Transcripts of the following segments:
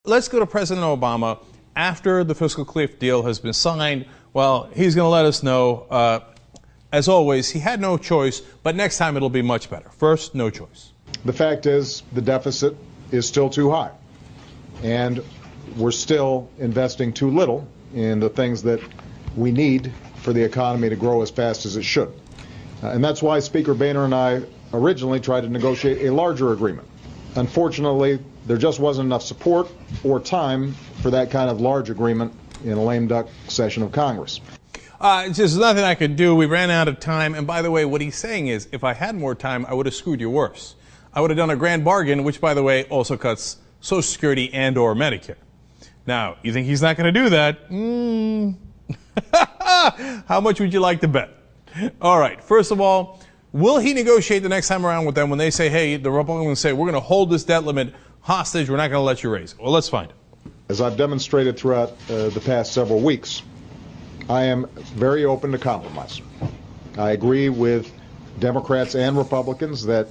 let's go to President Obama after the fiscal cliff deal has been signed. Well, he's going to let us know, as always, he had no choice, but next time it'll be much better. First, no choice. The fact is the deficit is still too high, and we're still investing too little in the things that we need for the economy to grow as fast as it should. And that's why Speaker Boehner and I originally tried to negotiate a larger agreement. Unfortunately, there just wasn't enough support or time for that kind of large agreement in a lame duck session of Congress. It's just nothing I could do. We ran out of time. And by the way, what he's saying is, if I had more time, I would have screwed you worse. I would have done a grand bargain, which, by the way, also cuts Social Security and or Medicare. Now, you think he's not going to do that? How much would you like to bet? All right. First of all, will he negotiate the next time around with them when they say, hey, the Republicans say, we're going to hold this debt limit hostage, we're not going to let you raise it? Well, let's find it. As I've demonstrated throughout the past several weeks, I am very open to compromise. I agree with Democrats and Republicans that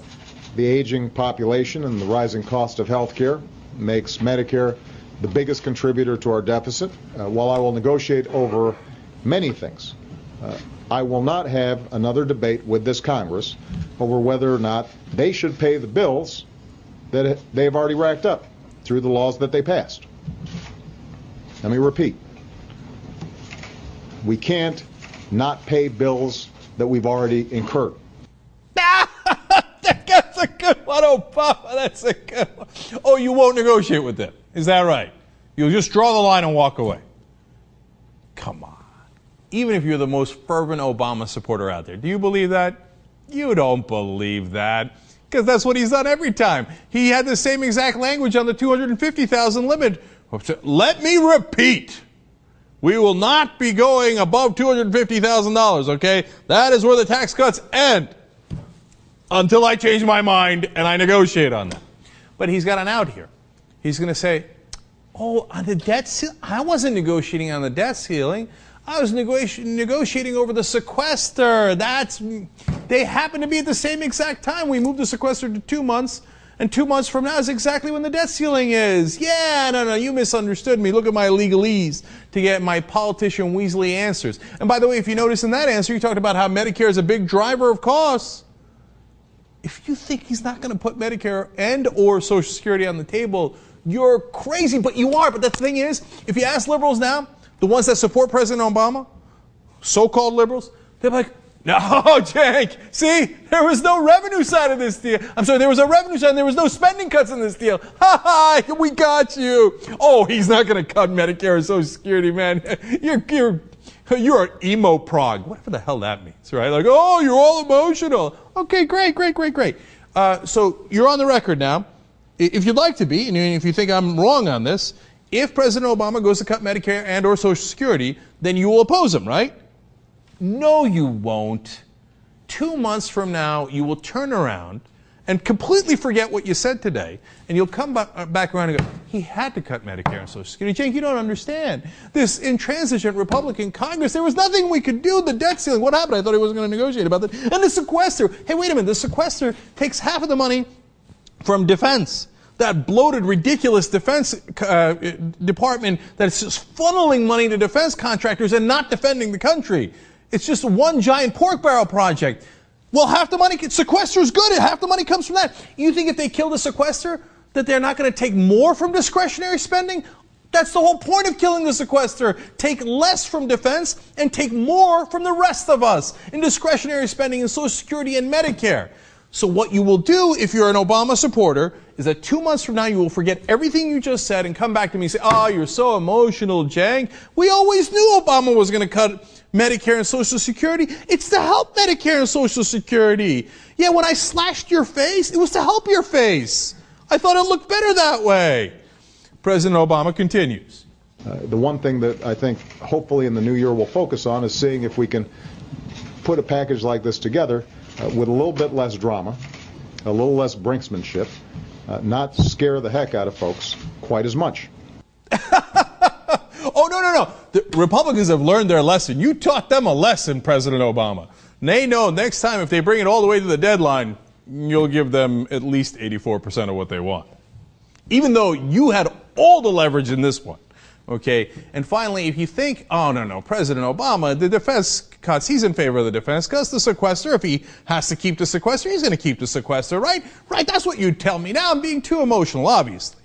the aging population and the rising cost of health care makes Medicare the biggest contributor to our deficit. While I will negotiate over many things, I will not have another debate with this Congress over whether or not they should pay the bills that they've already racked up through the laws that they passed. Let me repeat. We can't not pay bills that we've already incurred. That's a good one, Obama. That's a good one. Oh, you won't negotiate with them. Is that right? You'll just draw the line and walk away. Come on. Even if you're the most fervent Obama supporter out there, do you believe that? You don't believe that. Because that's what he's done every time. He had the same exact language on the $250,000 limit. Let me repeat. We will not be going above $250,000, okay? That is where the tax cuts end until I change my mind and I negotiate on that. But he's got an out here. He's going to say, oh, on the debt ceiling, I wasn't negotiating on the debt ceiling. I was negotiating over the sequester. They happen to be at the same exact time. We moved the sequester to 2 months, and 2 months from now is exactly when the debt ceiling is. Yeah, no, you misunderstood me. Look at my legalese to get my politician Weasley answers. And by the way, if you notice in that answer, you talked about how Medicare is a big driver of costs. If you think he's not going to put Medicare and or Social Security on the table, you're crazy, but you are. But the thing is, if you ask liberals now, the ones that support President Obama, so-called liberals, they're like, no, Cenk, see, there was no revenue side of this deal. I'm sorry, there was a revenue side and there was no spending cuts in this deal. Ha ha, we got you. Oh, he's not going to cut Medicare and Social Security, man. You're an emo prog, whatever the hell that means, right? Like, oh, you're all emotional. Okay, great. So you're on the record now. If you'd like to be, and if you think I'm wrong on this, if President Obama goes to cut Medicare and or Social Security, then you will oppose him, right? No, you won't. 2 months from now, you will turn around and completely forget what you said today, and you'll come back around and go, he had to cut Medicare and Social Security. Cenk, you don't understand. This intransigent Republican Congress, there was nothing we could do. The debt ceiling, what happened? I thought he wasn't going to negotiate about that. And the sequester, hey, wait a minute, the sequester takes half of the money from defense. That bloated, ridiculous defense department that's just funneling money to defense contractors and not defending the country. It's just one giant pork barrel project. Well, half the money, sequester is good. Half the money comes from that. You think if they kill the sequester, that they're not going to take more from discretionary spending? That's the whole point of killing the sequester. Take less from defense and take more from the rest of us in discretionary spending in Social Security and Medicare. So what you will do if you're an Obama supporter is that 2 months from now you will forget everything you just said and come back to me and say, oh, you're so emotional, Cenk. We always knew Obama was going to cut Medicare and Social Security. It's to help Medicare and Social Security. Yeah, when I slashed your face, it was to help your face. I thought it looked better that way. President Obama continues. The one thing that I think hopefully in the new year we'll focus on is seeing if we can put a package like this together with a little bit less drama, a little less brinksmanship, not scare the heck out of folks quite as much. Oh, no. The Republicans have learned their lesson. You taught them a lesson, President Obama. They know next time if they bring it all the way to the deadline, you'll give them at least 84% of what they want. Even though you had all the leverage in this one. Okay, and finally, if you think, oh, no, President Obama, the defense cuts, he's in favor of the defense cuts, the sequester, if he has to keep the sequester, he's going to keep the sequester, right? Right, that's what you'd tell me. Now I'm being too emotional, obviously.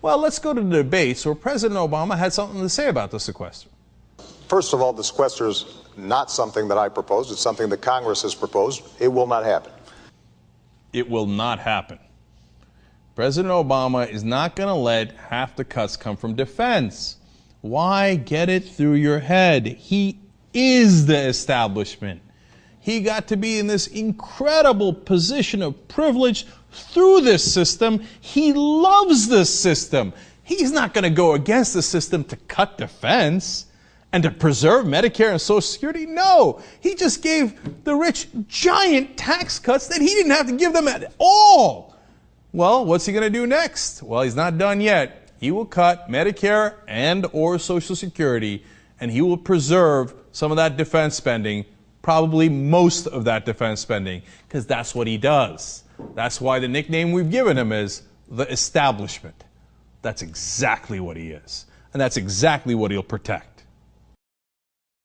Well, let's go to the debates where President Obama had something to say about the sequester. First of all, the sequester is not something that I proposed. It's something that Congress has proposed. It will not happen. It will not happen. President Obama is not going to let half the cuts come from defense. Why? Get it through your head. He is the establishment. He got to be in this incredible position of privilege through this system. He loves this system. He's not going to go against the system to cut defense and to preserve Medicare and Social Security. No, he just gave the rich giant tax cuts that he didn't have to give them at all. Well, what's he going to do next? Well, he's not done yet. He will cut Medicare and or Social Security, and he will preserve some of that defense spending, probably most of that defense spending, because that's what he does. That's why the nickname we've given him is the establishment. That's exactly what he is, and that's exactly what he'll protect.